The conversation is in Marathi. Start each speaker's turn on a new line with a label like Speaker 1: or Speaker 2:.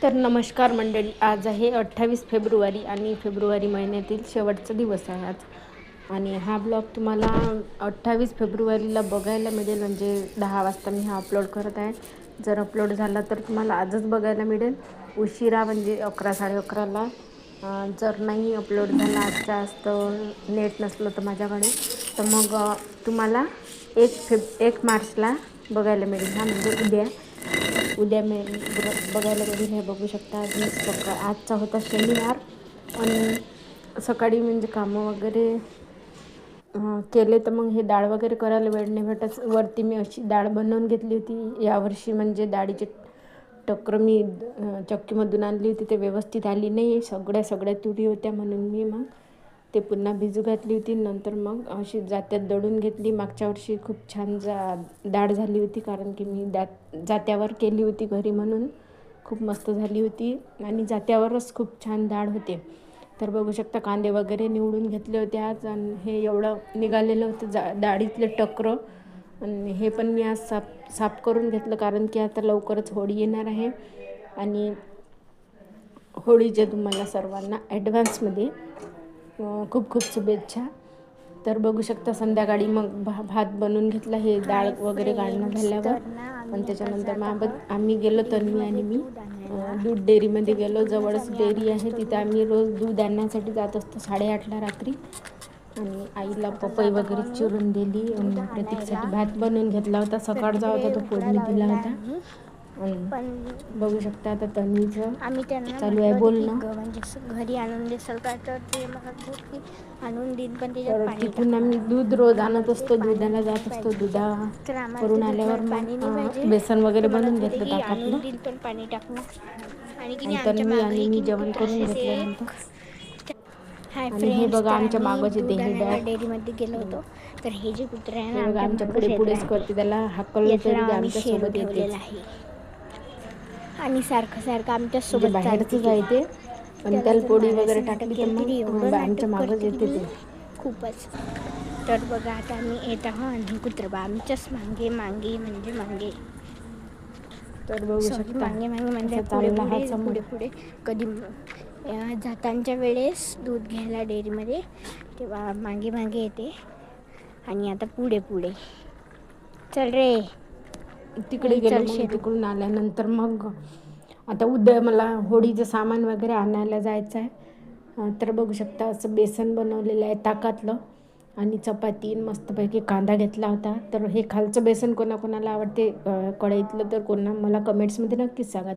Speaker 1: तर नमस्कार मंडळी, आज आहे 28 फेब्रुवारी आणि फेब्रुवारी महिन्यातील शेवटचा दिवस आहे आज. आणि हा ब्लॉग तुम्हाला 28 फेब्रुवारीला बघायला मिळेल, म्हणजे 10 वाजता मी हा अपलोड करत आहे. जर अपलोड झाला तर तुम्हाला आजच बघायला मिळेल, उशिरा म्हणजे 11 11:30ला. जर नाही अपलोड झाला आजच्या तर नेट नसलं तर माझ्याकडे, तर मग तुम्हाला 1 मार्चला बघायला मिळेल. हा म्हणजे उद्या मी बघायला मिळेल. हे बघू शकता, आजचा होता शनिवार आणि सकाळी म्हणजे कामं वगैरे केले, तर मग हे डाळ वगैरे करायला वेळ नाही भेटत. वरती मी अशी डाळ बनवून घेतली होती यावर्षी, म्हणजे डाळीचे टक्कर मी चक्कीमधून आणली होती, ते व्यवस्थित आली नाही. सगळ्या तुरी होत्या, म्हणून मी मग ते पुन्हा भिजू घातली होती. नंतर मग अशी जात्यात दळून घेतली. मागच्या वर्षी खूप छान डाळ झाली होती, कारण की मी जात्यावर केली होती घरी, म्हणून खूप मस्त झाली होती आणि जात्यावरच खूप छान डाळ होते. तर बघू शकता, कांदे वगैरे निवडून घेतले होते आज, आणि हे एवढं निघालेलं होतं डाळीतले टक्कर. आणि हे पण मी आज साफ करून घेतलं, कारण की आता लवकरच होळी येणार आहे. आणि होळीच्या तुम्हाला सर्वांना ॲडव्हान्समध्ये खूप खूप शुभेच्छा. तर बघू शकता, संध्याकाळी मग भात बनवून घेतला, हे डाळ वगैरे काढणं झाल्यावर. आणि त्याच्यानंतर मग आम्ही गेलो, तन्वी आणि मी दूध डेअरीमध्ये गेलो. जवळच डेअरी आहे, तिथं आम्ही रोज दूध आणण्यासाठी जात असतो 8:30ला रात्री. आणि आईला पपई वगैरे चिरून दिली आणि प्रतीकसाठी भात बनवून घेतला होता. सकाळचा होता, तो फोडणी दिला होता. बघू शकता आता तन्वीचं
Speaker 2: आम्ही त्यांना
Speaker 1: चालू आहे बोलणं.
Speaker 2: म्हणजे घरी आणून देसाल का, तर ते म्हणत की आणून देईन, पण त्याच्यात
Speaker 1: तर
Speaker 2: पाणी
Speaker 1: तिथून आम्ही
Speaker 2: टाकणार.
Speaker 1: दूध रोज आणत
Speaker 2: आम्हाला ते
Speaker 1: असतो, दुधाला
Speaker 2: पाणी
Speaker 1: जात असतो.
Speaker 2: पाहिजे, तर आम्हाला
Speaker 1: करून
Speaker 2: ते
Speaker 1: आल्यावर
Speaker 2: दुधात पाणी नाही
Speaker 1: मग
Speaker 2: पाहिजे.
Speaker 1: बेसन वगैरे
Speaker 2: ते म्हणत
Speaker 1: बनवून
Speaker 2: होते
Speaker 1: घेतलं
Speaker 2: की आणून
Speaker 1: ताकातलं.
Speaker 2: देईल, पण पाणी टाकणार. आणि की
Speaker 1: आणि
Speaker 2: आमच्या
Speaker 1: तन्वी आणि
Speaker 2: मागही
Speaker 1: मी
Speaker 2: की
Speaker 1: जेवण करून
Speaker 2: तसेच
Speaker 1: घेतल्यानंतर,
Speaker 2: हाय
Speaker 1: आणि हे
Speaker 2: फ्रेंड्स,
Speaker 1: बघा
Speaker 2: तर
Speaker 1: आमच्या
Speaker 2: आम्ही
Speaker 1: मागं जे
Speaker 2: दूध
Speaker 1: हे
Speaker 2: आणायला डेअरीमध्ये गेलो होतो. तर हे जे कुत्रे आहे
Speaker 1: हे
Speaker 2: ना,
Speaker 1: बघा आमच्या
Speaker 2: मागंच
Speaker 1: पुढे
Speaker 2: येत
Speaker 1: पुढेच
Speaker 2: राहते.
Speaker 1: करते, त्याला हाकललं
Speaker 2: याचं
Speaker 1: तरी
Speaker 2: नाव
Speaker 1: ते
Speaker 2: आम्ही
Speaker 1: आमच्या
Speaker 2: शेरू
Speaker 1: सोबत
Speaker 2: ठेवलेलं
Speaker 1: येतेच.
Speaker 2: आहे. आणि सारखं
Speaker 1: म्हणजे
Speaker 2: आमच्यासोबत चालते
Speaker 1: बाहेरचंच
Speaker 2: ते.
Speaker 1: आहे ते, पण
Speaker 2: त्याला
Speaker 1: त्याला
Speaker 2: जर
Speaker 1: पोळी वगैरे
Speaker 2: मारायचं नाटक
Speaker 1: टाकली तर
Speaker 2: केलं तरी
Speaker 1: मग
Speaker 2: एवढं
Speaker 1: आमच्या
Speaker 2: नाटक
Speaker 1: मागंच
Speaker 2: करते की
Speaker 1: येते
Speaker 2: मी
Speaker 1: ते.
Speaker 2: खूपच. तर बघा, आता आम्ही येत आहो आणि कुत्रबा आमच्याच मागे म्हणजे
Speaker 1: तर बघू
Speaker 2: सॉरी
Speaker 1: शकता,
Speaker 2: मागे म्हणजे
Speaker 1: असं चालला हा समोर.
Speaker 2: पुढे कधी जातांच्या वेळेस दूध घ्यायला डेअरीमध्ये, तेव्हा मागे येते. आणि आता पुढे चल रे,
Speaker 1: तिकडे गेलो.
Speaker 2: चल
Speaker 1: मग
Speaker 2: शेरू.
Speaker 1: तिकडून आल्यानंतर मग आता उद्या मला होळीचं सामान वगैरे आणायला जायचं आहे. तर बघू शकता, असं बेसन बनवलेलं आहे ताकातलं, आणि चपाती, मस्तपैकी कांदा घेतला होता. तर हे खालचं बेसन कोणाकोणाला आवडते कढईतलं, तर मला कमेंट्समध्ये नक्कीच सांगा.